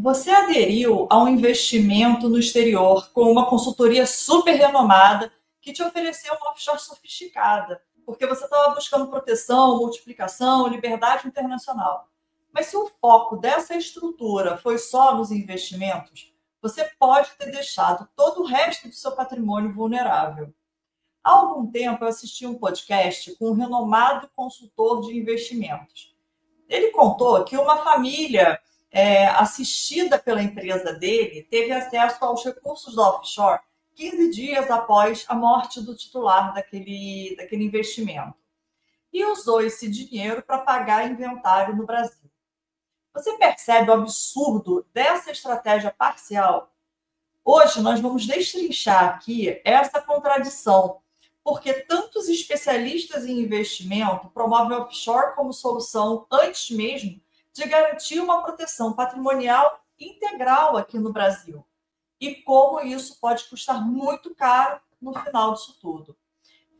Você aderiu a um investimento no exterior com uma consultoria super renomada que te ofereceu uma offshore sofisticada, porque você estava buscando proteção, multiplicação, liberdade internacional. Mas se o foco dessa estrutura foi só nos investimentos, você pode ter deixado todo o resto do seu patrimônio vulnerável. Há algum tempo eu assisti um podcast com um renomado consultor de investimentos. Ele contou que uma família assistida pela empresa dele teve acesso aos recursos da offshore 15 dias após a morte do titular daquele investimento. E usou esse dinheiro para pagar inventário no Brasil. Você percebe o absurdo dessa estratégia parcial? Hoje nós vamos destrinchar aqui essa contradição, porque tantos especialistas em investimento promovem o offshore como solução antes mesmo de garantir uma proteção patrimonial integral aqui no Brasil. E como isso pode custar muito caro no final disso tudo.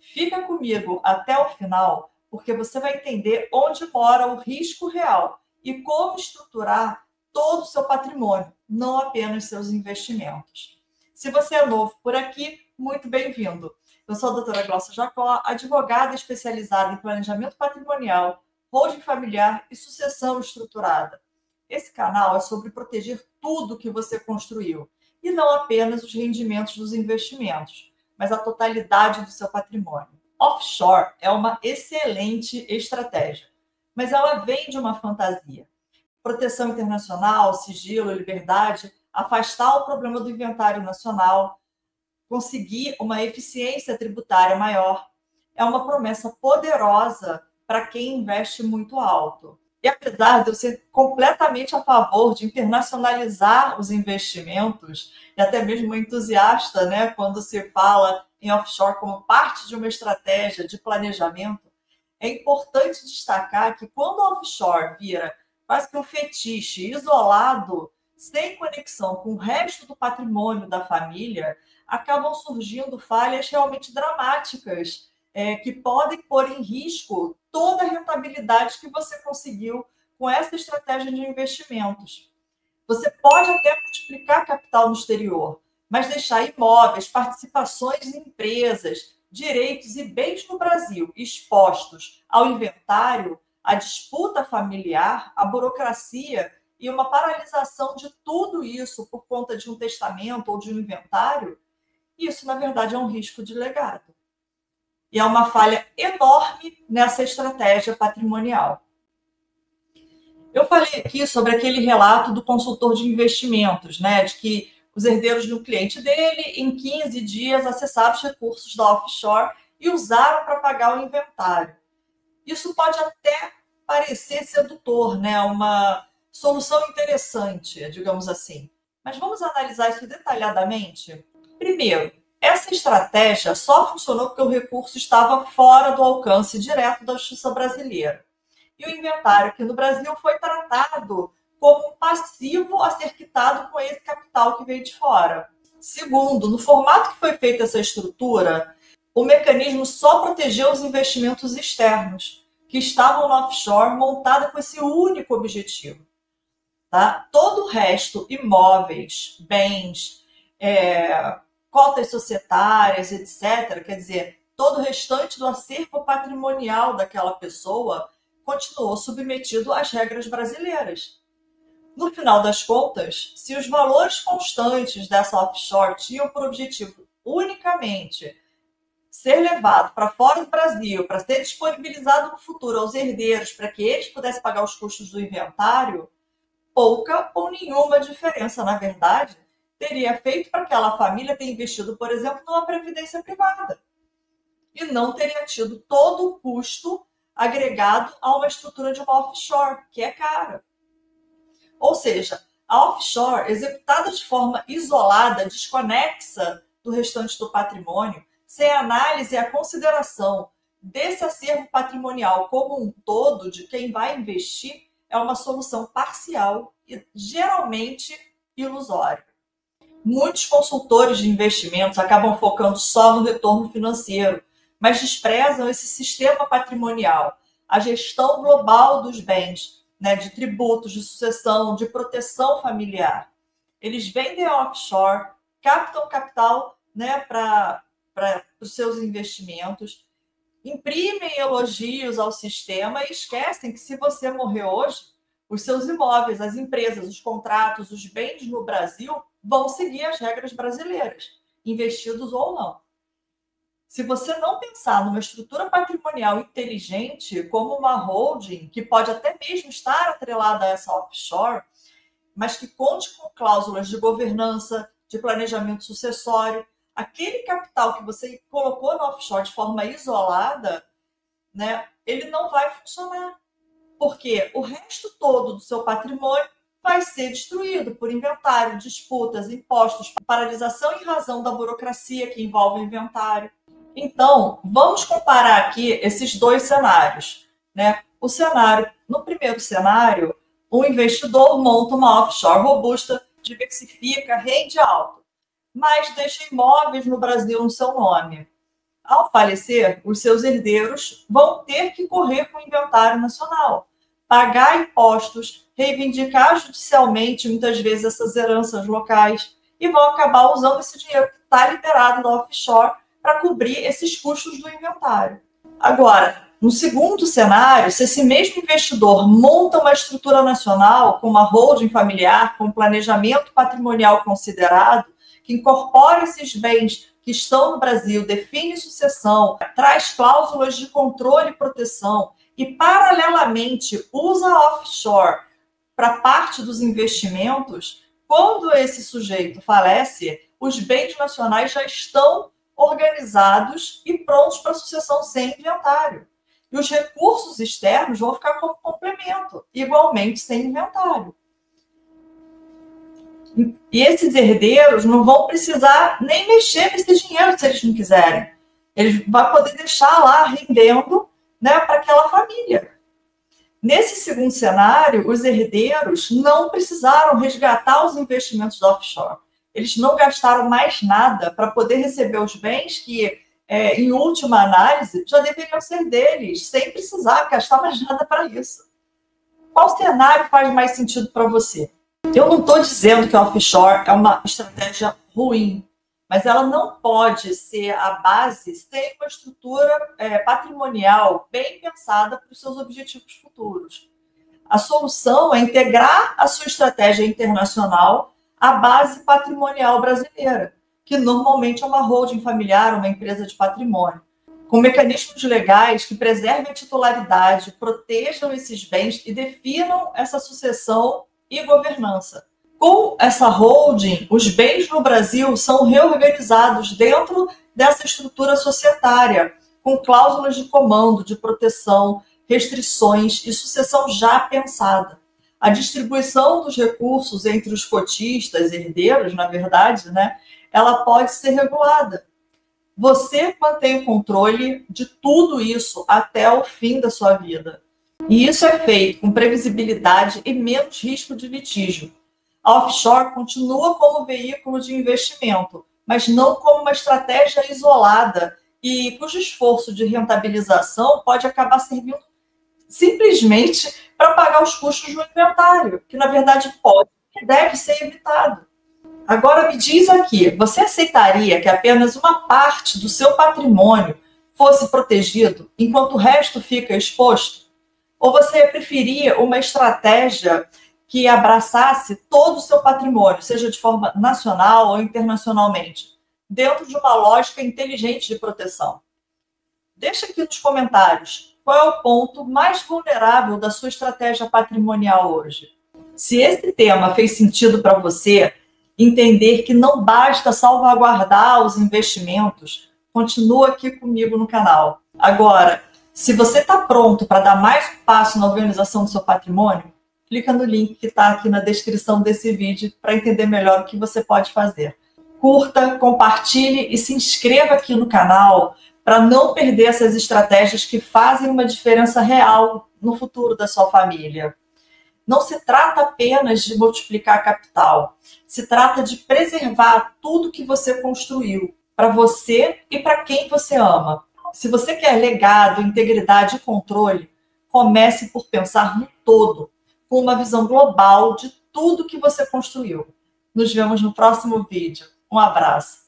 Fica comigo até o final, porque você vai entender onde mora o risco real e como estruturar todo o seu patrimônio, não apenas seus investimentos. Se você é novo por aqui, muito bem-vindo. Eu sou a doutora Glaucia Jacó, advogada especializada em planejamento patrimonial, holding familiar e sucessão estruturada. Esse canal é sobre proteger tudo que você construiu, e não apenas os rendimentos dos investimentos, mas a totalidade do seu patrimônio. Offshore é uma excelente estratégia, mas ela vem de uma fantasia. Proteção internacional, sigilo, liberdade, afastar o problema do inventário nacional, conseguir uma eficiência tributária maior. É uma promessa poderosa para quem investe muito alto. E apesar de eu ser completamente a favor de internacionalizar os investimentos, e até mesmo entusiasta, né, quando se fala em offshore como parte de uma estratégia de planejamento, é importante destacar que quando o offshore vira quase que um fetiche isolado, sem conexão com o resto do patrimônio da família, acabam surgindo falhas realmente dramáticas, que podem pôr em risco toda a rentabilidade que você conseguiu com essa estratégia de investimentos. Você pode até multiplicar capital no exterior, mas deixar imóveis, participações em empresas, direitos e bens no Brasil expostos ao inventário, à disputa familiar, à burocracia e uma paralisação de tudo isso por conta de um testamento ou de um inventário, isso, na verdade, é um risco de legado. E é uma falha enorme nessa estratégia patrimonial. Eu falei aqui sobre aquele relato do consultor de investimentos, né, de que os herdeiros de um cliente dele, em 15 dias, acessaram os recursos da offshore e usaram para pagar o inventário. Isso pode até parecer sedutor, né, uma solução interessante, digamos assim. Mas vamos analisar isso detalhadamente? Primeiro, essa estratégia só funcionou porque o recurso estava fora do alcance direto da justiça brasileira. E o inventário aqui no Brasil foi tratado como um passivo a ser quitado com esse capital que veio de fora. Segundo, no formato que foi feita essa estrutura, o mecanismo só protegeu os investimentos externos, que estavam no offshore, montada com esse único objetivo. Tá? Todo o resto, imóveis, bens, cotas societárias, etc., quer dizer, todo o restante do acervo patrimonial daquela pessoa continuou submetido às regras brasileiras. No final das contas, se os valores constantes dessa offshore tinham por objetivo unicamente ser levado para fora do Brasil, para ser disponibilizado no futuro aos herdeiros, para que eles pudessem pagar os custos do inventário, pouca ou nenhuma diferença, na verdade, teria feito para aquela família ter investido, por exemplo, numa previdência privada. E não teria tido todo o custo agregado a uma estrutura de uma offshore, que é cara. Ou seja, a offshore, executada de forma isolada, desconexa do restante do patrimônio, sem análise e a consideração desse acervo patrimonial como um todo de quem vai investir, é uma solução parcial e geralmente ilusória. Muitos consultores de investimentos acabam focando só no retorno financeiro, mas desprezam esse sistema patrimonial, a gestão global dos bens, né, de tributos, de sucessão, de proteção familiar. Eles vendem offshore, captam capital, né, para os seus investimentos, imprimem elogios ao sistema e esquecem que se você morrer hoje, os seus imóveis, as empresas, os contratos, os bens no Brasil vão seguir as regras brasileiras, investidos ou não. Se você não pensar numa estrutura patrimonial inteligente, como uma holding, que pode até mesmo estar atrelada a essa offshore, mas que conte com cláusulas de governança, de planejamento sucessório, aquele capital que você colocou no offshore de forma isolada, né, ele não vai funcionar. Porque o resto todo do seu patrimônio vai ser destruído por inventário, disputas, impostos, paralisação em razão da burocracia que envolve o inventário. Então, vamos comparar aqui esses dois cenários, né? No primeiro cenário, o investidor monta uma offshore robusta, diversifica, rende alto, mas deixa imóveis no Brasil no seu nome. Ao falecer, os seus herdeiros vão ter que correr com o inventário nacional, pagar impostos, reivindicar judicialmente, muitas vezes, essas heranças locais, e vão acabar usando esse dinheiro que está liberado da offshore para cobrir esses custos do inventário. Agora, no segundo cenário, se esse mesmo investidor monta uma estrutura nacional, com uma holding familiar, com planejamento patrimonial considerado, que incorpora esses bens que estão no Brasil, define sucessão, traz cláusulas de controle e proteção e, paralelamente, usa offshore para parte dos investimentos, quando esse sujeito falece, os bens nacionais já estão organizados e prontos para sucessão sem inventário. E os recursos externos vão ficar como complemento, igualmente sem inventário. E esses herdeiros não vão precisar nem mexer nesse dinheiro se eles não quiserem. Eles vão poder deixar lá rendendo, né, para aquela família. Nesse segundo cenário, os herdeiros não precisaram resgatar os investimentos do offshore. Eles não gastaram mais nada para poder receber os bens que, em última análise, já deveriam ser deles, sem precisar gastar mais nada para isso. Qual cenário faz mais sentido para você? Eu não estou dizendo que a offshore é uma estratégia ruim, mas ela não pode ser a base sem uma estrutura patrimonial bem pensada para os seus objetivos futuros. A solução é integrar a sua estratégia internacional à base patrimonial brasileira, que normalmente é uma holding familiar, uma empresa de patrimônio, com mecanismos legais que preservem a titularidade, protejam esses bens e definam essa sucessão e governança. Com essa holding, os bens no Brasil são reorganizados dentro dessa estrutura societária, com cláusulas de comando, de proteção, restrições e sucessão já pensada. A distribuição dos recursos entre os cotistas, herdeiros, na verdade, né, ela pode ser regulada. Você mantém o controle de tudo isso até o fim da sua vida. E isso é feito com previsibilidade e menos risco de litígio. A offshore continua como veículo de investimento, mas não como uma estratégia isolada e cujo esforço de rentabilização pode acabar servindo simplesmente para pagar os custos do inventário, que na verdade pode e deve ser evitado. Agora me diz aqui, você aceitaria que apenas uma parte do seu patrimônio fosse protegido enquanto o resto fica exposto? Ou você preferia uma estratégia que abraçasse todo o seu patrimônio, seja de forma nacional ou internacionalmente, dentro de uma lógica inteligente de proteção? Deixa aqui nos comentários qual é o ponto mais vulnerável da sua estratégia patrimonial hoje. Se esse tema fez sentido para você, entender que não basta salvaguardar os investimentos, continua aqui comigo no canal. Agora, se você está pronto para dar mais um passo na organização do seu patrimônio, clica no link que está aqui na descrição desse vídeo para entender melhor o que você pode fazer. Curta, compartilhe e se inscreva aqui no canal para não perder essas estratégias que fazem uma diferença real no futuro da sua família. Não se trata apenas de multiplicar capital, se trata de preservar tudo que você construiu, para você e para quem você ama. Se você quer legado, integridade e controle, comece por pensar no todo. com uma visão global de tudo que você construiu. Nos vemos no próximo vídeo. Um abraço.